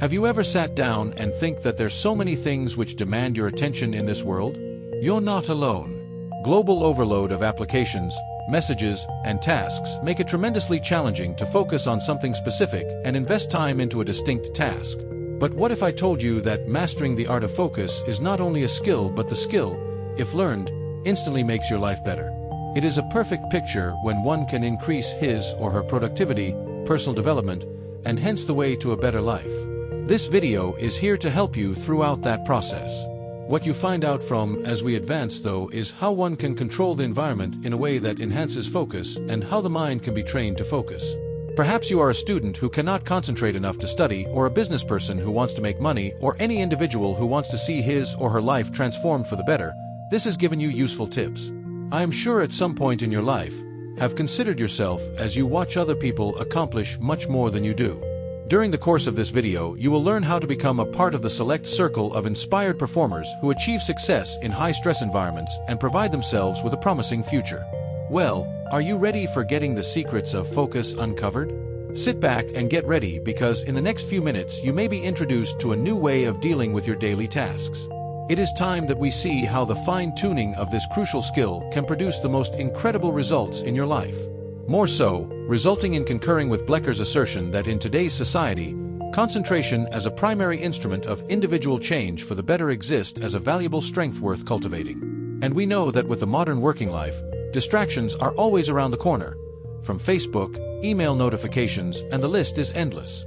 Have you ever sat down and think that there's so many things which demand your attention in this world? You're not alone. Global overload of applications, messages, and tasks make it tremendously challenging to focus on something specific and invest time into a distinct task. But what if I told you that mastering the art of focus is not only a skill but the skill, if learned, instantly makes your life better? It is a perfect picture when one can increase his or her productivity, personal development, and hence the way to a better life. This video is here to help you throughout that process. What you find out from as we advance, though, is how one can control the environment in a way that enhances focus and how the mind can be trained to focus. Perhaps you are a student who cannot concentrate enough to study, or a business person who wants to make money, or any individual who wants to see his or her life transformed for the better. This has given you useful tips. I am sure at some point in your life, have considered yourself as you watch other people accomplish much more than you do. During the course of this video, you will learn how to become a part of the select circle of inspired performers who achieve success in high-stress environments and provide themselves with a promising future. Well, are you ready for getting the secrets of focus uncovered? Sit back and get ready, because in the next few minutes you may be introduced to a new way of dealing with your daily tasks. It is time that we see how the fine-tuning of this crucial skill can produce the most incredible results in your life. More so, resulting in concurring with Blecker's assertion that in today's society, concentration as a primary instrument of individual change for the better exists as a valuable strength worth cultivating. And we know that with the modern working life, distractions are always around the corner, from Facebook, email notifications, and the list is endless.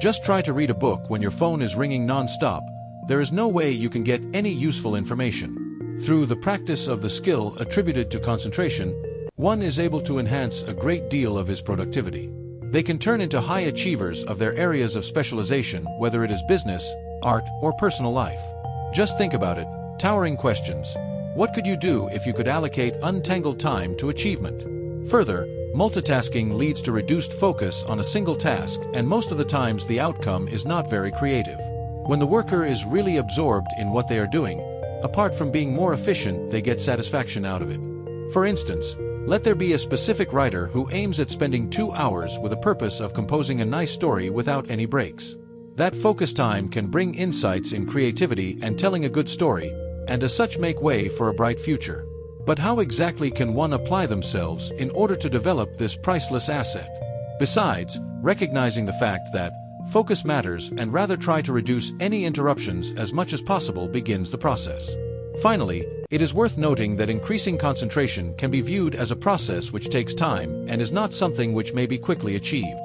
Just try to read a book when your phone is ringing non-stop. There is no way you can get any useful information. Through the practice of the skill attributed to concentration, one is able to enhance a great deal of his productivity. They can turn into high achievers of their areas of specialization, whether it is business, art, or personal life. Just think about it. Towering questions. What could you do if you could allocate untangled time to achievement? Further, multitasking leads to reduced focus on a single task, and most of the times the outcome is not very creative. When the worker is really absorbed in what they are doing, apart from being more efficient, they get satisfaction out of it. For instance, let there be a specific writer who aims at spending 2 hours with a purpose of composing a nice story without any breaks. That focus time can bring insights in creativity and telling a good story, and as such make way for a bright future. But how exactly can one apply themselves in order to develop this priceless asset? Besides, recognizing the fact that focus matters and rather try to reduce any interruptions as much as possible begins the process. Finally, it is worth noting that increasing concentration can be viewed as a process which takes time and is not something which may be quickly achieved.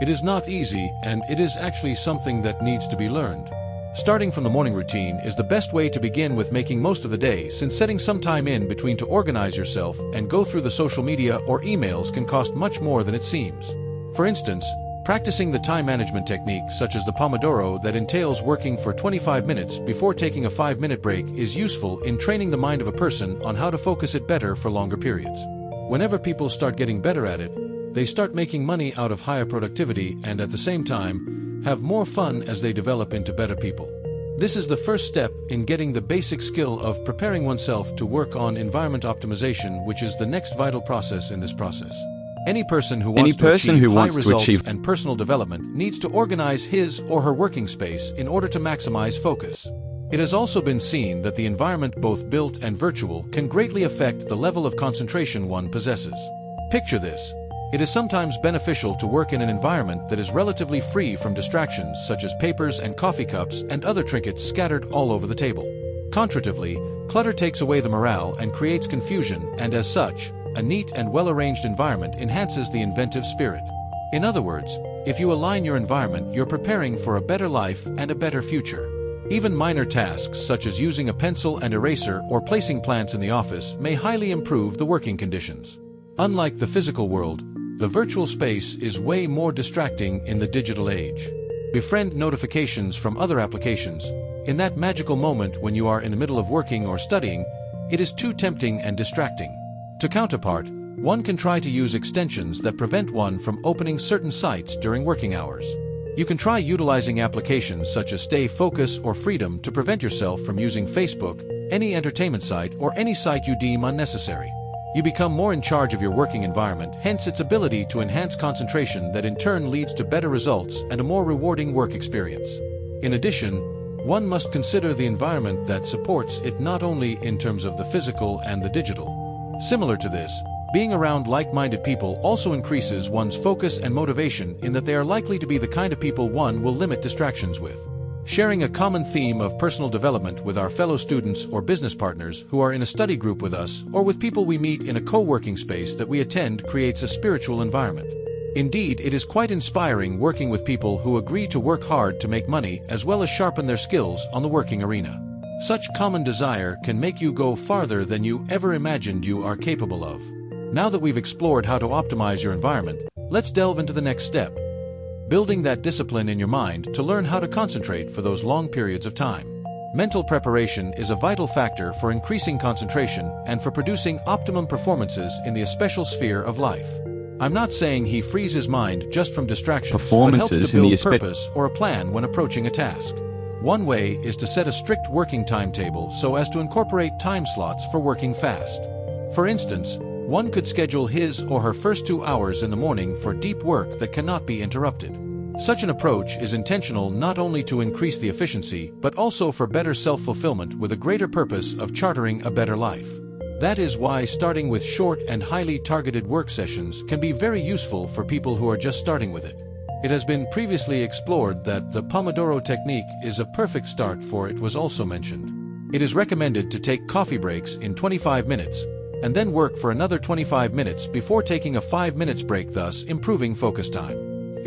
It is not easy, and it is actually something that needs to be learned. Starting from the morning routine is the best way to begin with making most of the day, since setting some time in between to organize yourself and go through the social media or emails can cost much more than it seems. For instance, practicing the time management technique such as the Pomodoro that entails working for 25 minutes before taking a 5-minute break is useful in training the mind of a person on how to focus it better for longer periods. Whenever people start getting better at it, they start making money out of higher productivity and at the same time have more fun as they develop into better people. This is the first step in getting the basic skill of preparing oneself to work on environment optimization, which is the next vital process in this process. Any person who wants to achieve high results and personal development needs to organize his or her working space in order to maximize focus. It has also been seen that the environment, both built and virtual, can greatly affect the level of concentration one possesses. Picture this. It is sometimes beneficial to work in an environment that is relatively free from distractions such as papers and coffee cups and other trinkets scattered all over the table. Contrarily, clutter takes away the morale and creates confusion, and as such, a neat and well-arranged environment enhances the inventive spirit. In other words, if you align your environment, you're preparing for a better life and a better future. Even minor tasks such as using a pencil and eraser or placing plants in the office may highly improve the working conditions. Unlike the physical world, the virtual space is way more distracting in the digital age. Befriend notifications from other applications. In that magical moment when you are in the middle of working or studying, it is too tempting and distracting. To counterpart, one can try to use extensions that prevent one from opening certain sites during working hours. You can try utilizing applications such as Stay Focus or Freedom to prevent yourself from using Facebook, any entertainment site, or any site you deem unnecessary. You become more in charge of your working environment, hence its ability to enhance concentration that in turn leads to better results and a more rewarding work experience. In addition, one must consider the environment that supports it, not only in terms of the physical and the digital. Similar to this, being around like-minded people also increases one's focus and motivation, in that they are likely to be the kind of people one will limit distractions with. Sharing a common theme of personal development with our fellow students or business partners who are in a study group with us, or with people we meet in a co-working space that we attend, creates a spiritual environment. Indeed, it is quite inspiring working with people who agree to work hard to make money as well as sharpen their skills on the working arena. Such common desire can make you go farther than you ever imagined you are capable of. Now that we've explored how to optimize your environment, let's delve into the next step: building that discipline in your mind to learn how to concentrate for those long periods of time. Mental preparation is a vital factor for increasing concentration and for producing optimum performances in the especial sphere of life. I'm not saying he frees his mind just from distractions, but helps to build purpose or a plan when approaching a task. One way is to set a strict working timetable so as to incorporate time slots for working fast. For instance, one could schedule his or her first 2 hours in the morning for deep work that cannot be interrupted. Such an approach is intentional not only to increase the efficiency, but also for better self-fulfillment, with a greater purpose of chartering a better life. That is why starting with short and highly targeted work sessions can be very useful for people who are just starting with it. It has been previously explored that the Pomodoro technique is a perfect start for it. Was also mentioned. It is recommended to take coffee breaks in 25 minutes, and then work for another 25 minutes before taking a 5 minutes break, thus improving focus time.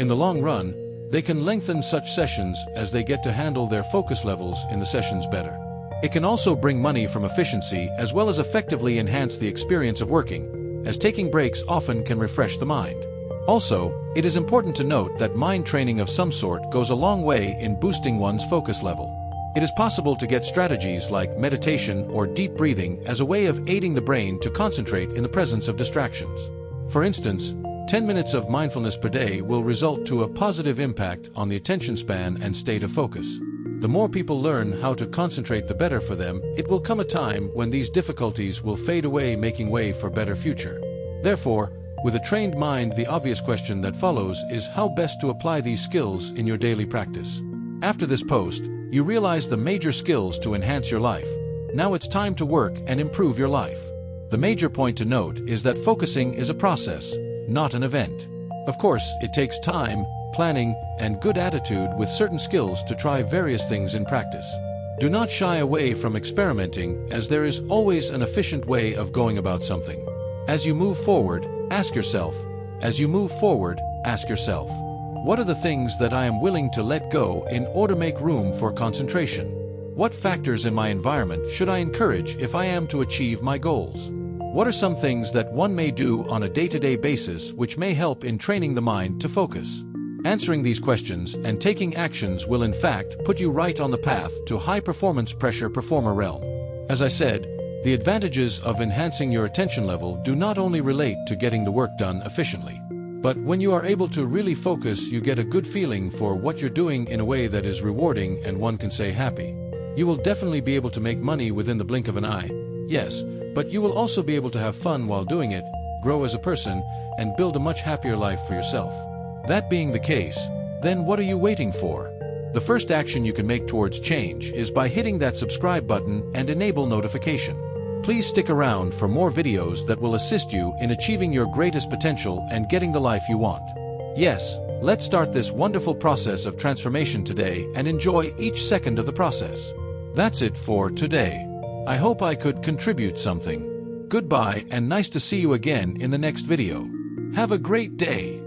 In the long run, they can lengthen such sessions as they get to handle their focus levels in the sessions better. It can also bring money from efficiency as well as effectively enhance the experience of working, as taking breaks often can refresh the mind. Also, it is important to note that mind training of some sort goes a long way in boosting one's focus level. It is possible to get strategies like meditation or deep breathing as a way of aiding the brain to concentrate in the presence of distractions. For instance, 10 minutes of mindfulness per day will result to a positive impact on the attention span and state of focus. The more people learn how to concentrate, the better for them. It will come a time when these difficulties will fade away, making way for a better future. Therefore, with a trained mind, the obvious question that follows is how best to apply these skills in your daily practice. After this post, you realize the major skills to enhance your life. Now it's time to work and improve your life. The major point to note is that focusing is a process, not an event. Of course, it takes time, planning, and good attitude with certain skills to try various things in practice. Do not shy away from experimenting, as there is always an efficient way of going about something. As you move forward, ask yourself, what are the things that I am willing to let go in order to make room for concentration? What factors in my environment should I encourage if I am to achieve my goals? What are some things that one may do on a day-to-day basis which may help in training the mind to focus? Answering these questions and taking actions will in fact put you right on the path to high-performance pressure performer realm. As I said, the advantages of enhancing your attention level do not only relate to getting the work done efficiently, but when you are able to really focus, you get a good feeling for what you're doing in a way that is rewarding and one can say happy. You will definitely be able to make money within the blink of an eye, yes, but you will also be able to have fun while doing it, grow as a person, and build a much happier life for yourself. That being the case, then what are you waiting for? The first action you can make towards change is by hitting that subscribe button and enable notification. Please stick around for more videos that will assist you in achieving your greatest potential and getting the life you want. Yes, let's start this wonderful process of transformation today and enjoy each second of the process. That's it for today. I hope I could contribute something. Goodbye and nice to see you again in the next video. Have a great day.